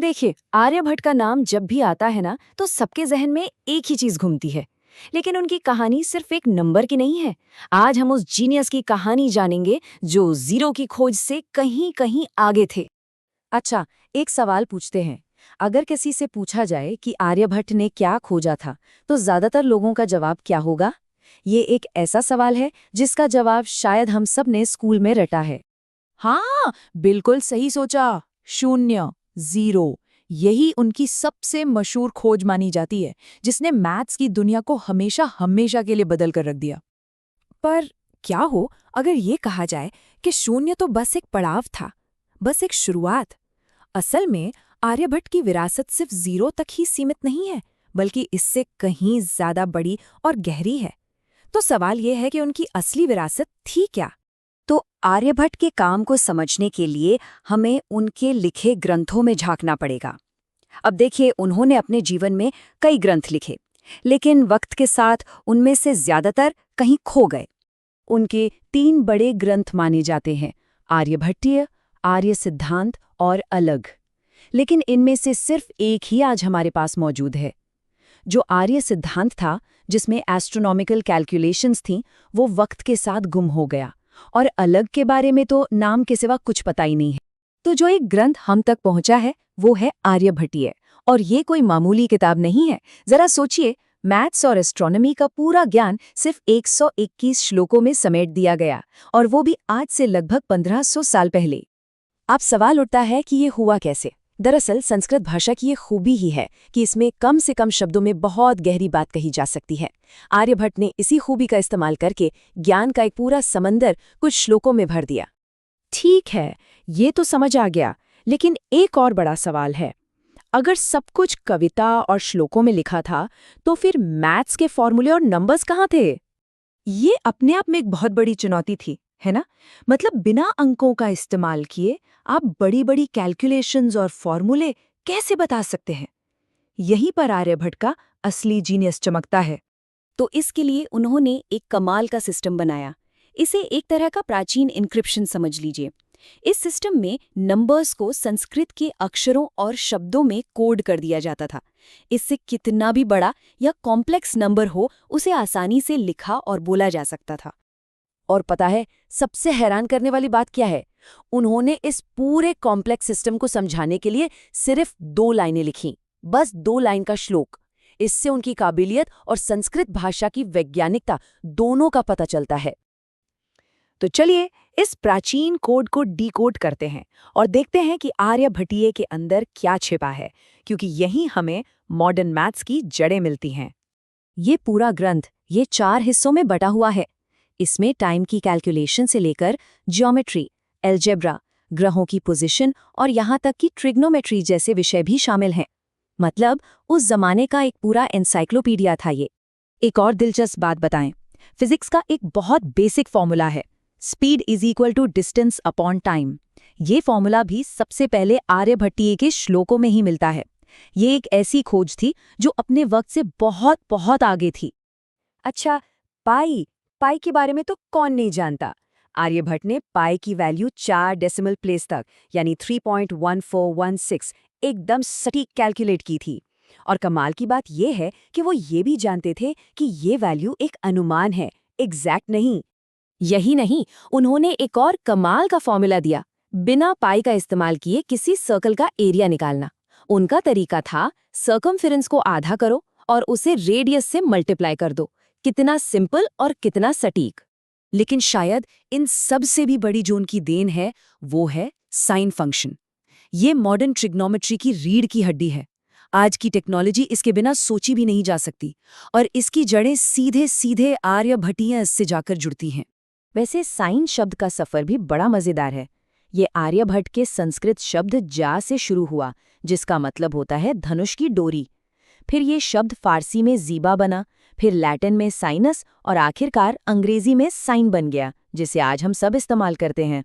देखिए, आर्यभट्ट का नाम जब भी आता है ना, तो सबके जहन में एक ही चीज घूमती है। लेकिन उनकी कहानी सिर्फ एक नंबर की नहीं है। आज हम उस जीनियस की कहानी जानेंगे जो जीरो की खोज से कहीं कहीं आगे थे। अच्छा, एक सवाल पूछते हैं। अगर किसी से पूछा जाए कि आर्यभट्ट ने क्या खोजा था, तो ज्यादातर लोगों का जवाब क्या होगा? ये एक ऐसा सवाल है जिसका जवाब शायद हम सब ने स्कूल में रटा है। हाँ, बिल्कुल सही सोचा। शून्य, जीरो। यही उनकी सबसे मशहूर खोज मानी जाती है, जिसने मैथ्स की दुनिया को हमेशा हमेशा के लिए बदल कर रख दिया। पर क्या हो अगर ये कहा जाए कि शून्य तो बस एक पड़ाव था, बस एक शुरुआत। असल में आर्यभट्ट की विरासत सिर्फ जीरो तक ही सीमित नहीं है, बल्कि इससे कहीं ज्यादा बड़ी और गहरी है। तो सवाल ये है कि उनकी असली विरासत थी क्या? तो आर्यभट्ट के काम को समझने के लिए हमें उनके लिखे ग्रंथों में झांकना पड़ेगा। अब देखिए, उन्होंने अपने जीवन में कई ग्रंथ लिखे, लेकिन वक्त के साथ उनमें से ज्यादातर कहीं खो गए। उनके 3 बड़े ग्रंथ माने जाते हैं: आर्यभट्टीय, आर्य सिद्धांत और अलग। लेकिन इनमें से सिर्फ एक ही आज हमारे पास मौजूद है। जो आर्य सिद्धांत था, जिसमें एस्ट्रोनॉमिकल कैलकुलेशंस थीं, वो वक्त के साथ गुम हो गया, और अलग के बारे में तो नाम के सिवा कुछ पता ही नहीं है। तो जो एक ग्रंथ हम तक पहुंचा है वो है आर्यभट्टीय, और ये कोई मामूली किताब नहीं है। जरा सोचिए, मैथ्स और एस्ट्रोनॉमी का पूरा ज्ञान सिर्फ 121 श्लोकों में समेट दिया गया, और वो भी आज से लगभग 1500 साल पहले। अब सवाल उठता है कि ये हुआ कैसे? दरअसल संस्कृत भाषा की ये खूबी ही है कि इसमें कम से कम शब्दों में बहुत गहरी बात कही जा सकती है। आर्यभट्ट ने इसी खूबी का इस्तेमाल करके ज्ञान का एक पूरा समंदर कुछ श्लोकों में भर दिया। ठीक है, ये तो समझ आ गया, लेकिन एक और बड़ा सवाल है। अगर सब कुछ कविता और श्लोकों में लिखा था, तो फिर मैथ्स के फॉर्मूले और नंबर्स कहाँ थे? ये अपने आप में एक बहुत बड़ी चुनौती थी, है ना? मतलब बिना अंकों का इस्तेमाल किए आप बड़ी-बड़ी कैलकुलेशंस और फॉर्मूले कैसे बता सकते हैं? यहीं पर आर्यभट्ट का असली जीनियस चमकता है। तो इसके लिए उन्होंने एक कमाल का सिस्टम बनाया। इसे एक तरह का प्राचीन इंक्रिप्शन समझ लीजिए। इस सिस्टम में नंबर्स को संस्कृत के अक्षरों और शब्दों में कोड कर दिया जाता था। इससे कितना भी बड़ा या कॉम्प्लेक्स नंबर हो, उसे आसानी से लिखा और बोला जा सकता था। और पता है सबसे हैरान करने वाली बात क्या है? उन्होंने इस पूरे कॉम्प्लेक्स सिस्टम को समझाने के लिए सिर्फ 2 लाइनें लिखीं, बस 2 लाइन का श्लोक। इससे उनकी काबिलियत और संस्कृत भाषा की वैज्ञानिकता दोनों का पता चलता है। तो चलिए इस प्राचीन कोड को डीकोड करते हैं और देखते हैं कि आर्यभट्टीय के अंदर क्या छिपा है, क्योंकि यहीं हमें मॉडर्न मैथ्स की जड़ें मिलती हैं। ये पूरा ग्रंथ ये 4 हिस्सों में बटा हुआ है। इसमें टाइम की कैलकुलेशन से लेकर ज्योमेट्री, अलजेब्रा, ग्रहों की पोजीशन और यहाँ तक कि ट्रिग्नोमेट्री जैसे विषय भी शामिल हैं। मतलब उस जमाने का एक पूरा एनसाइक्लोपीडिया था ये। एक और दिलचस्प बात बताएं, फिजिक्स का एक बहुत बेसिक फॉर्मूला है, speed is equal to distance upon time. ये फॉर्मूला भी सबसे पहले आर्यभट्टीय के श्लोकों में ही मिलता है। ये एक ऐसी खोज थी जो अपने वक्त से बहुत बहुत आगे थी। अच्छा, पाई पाई के बारे में तो कौन नहीं जानता। आर्यभट्ट ने पाई की वैल्यू 4 डेसिमल प्लेस तक यानी 3.1416 एकदम सटीक कैलकुलेट की थी। और कमाल की बात यह है कि वो ये भी जानते थे कि ये वैल्यू एक अनुमान है, एग्जैक्ट नहीं। यही नहीं, उन्होंने एक और कमाल का फॉर्मूला दिया, बिना पाई का इस्तेमाल किए किसी सर्कल का एरिया निकालना। उनका तरीका था, सर्कमफेरेंस को आधा करो और उसे रेडियस से मल्टीप्लाई कर दो। कितना सिंपल और कितना सटीक। लेकिन शायद इन सब से भी बड़ी जो उनकी देन है, वो है साइन फंक्शन। ये मॉडर्न ट्रिग्नोमेट्री की रीढ़ की हड्डी है। आज की टेक्नोलॉजी इसके बिना सोची भी नहीं जा सकती, और इसकी जड़ें सीधे सीधे आर्यभट्टीय से जाकर जुड़ती हैं। वैसे साइन शब्द का सफर भी बड़ा मजेदार है। ये आर्यभट्ट के संस्कृत शब्द जा से शुरू हुआ, जिसका मतलब होता है धनुष की डोरी। फिर ये शब्द फारसी में जीबा बना, फिर लैटिन में साइनस, और आखिरकार अंग्रेजी में साइन बन गया, जिसे आज हम सब इस्तेमाल करते हैं।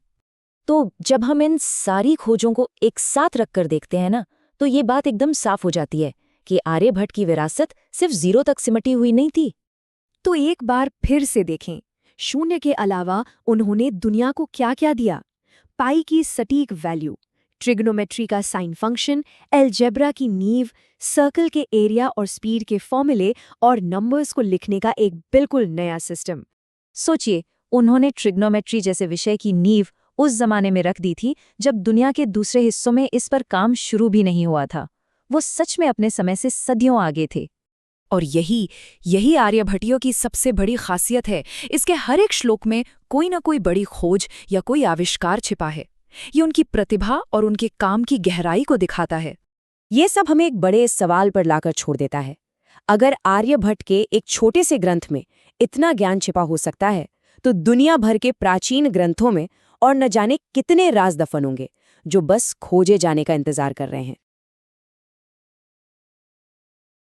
तो जब हम इन सारी खोजों को एक साथ रखकर देखते हैं ना, तो ये बात एकदम साफ हो जाती है कि आर्यभट्ट की विरासत सिर्फ 0 तक सिमटी हुई नहीं थी। तो एक बार फिर से देखें, शून्य के अलावा उन्होंने दुनिया को क्या क्या दिया? पाई की सटीक वैल्यू, ट्रिग्नोमेट्री का साइन फंक्शन, अलजेब्रा की नींव, सर्कल के एरिया और स्पीड के फॉर्मूले और नंबर्स को लिखने का एक बिल्कुल नया सिस्टम। सोचिए, उन्होंने ट्रिग्नोमेट्री जैसे विषय की नींव उस जमाने में रख दी थी जब दुनिया के दूसरे हिस्सों में इस पर काम शुरू भी नहीं हुआ था। वो सच में अपने समय से सदियों आगे थे। और यही आर्यभट्टियों की सबसे बड़ी खासियत है। इसके हर एक श्लोक में कोई ना कोई बड़ी खोज या कोई आविष्कार छिपा है। ये उनकी प्रतिभा और उनके काम की गहराई को दिखाता है। ये सब हमें एक बड़े सवाल पर लाकर छोड़ देता है। अगर आर्यभट्ट के एक छोटे से ग्रंथ में इतना ज्ञान छिपा हो सकता है, तो दुनिया भर के प्राचीन ग्रंथों में और न जाने कितने राज दफन होंगे जो बस खोजे जाने का इंतजार कर रहे हैं।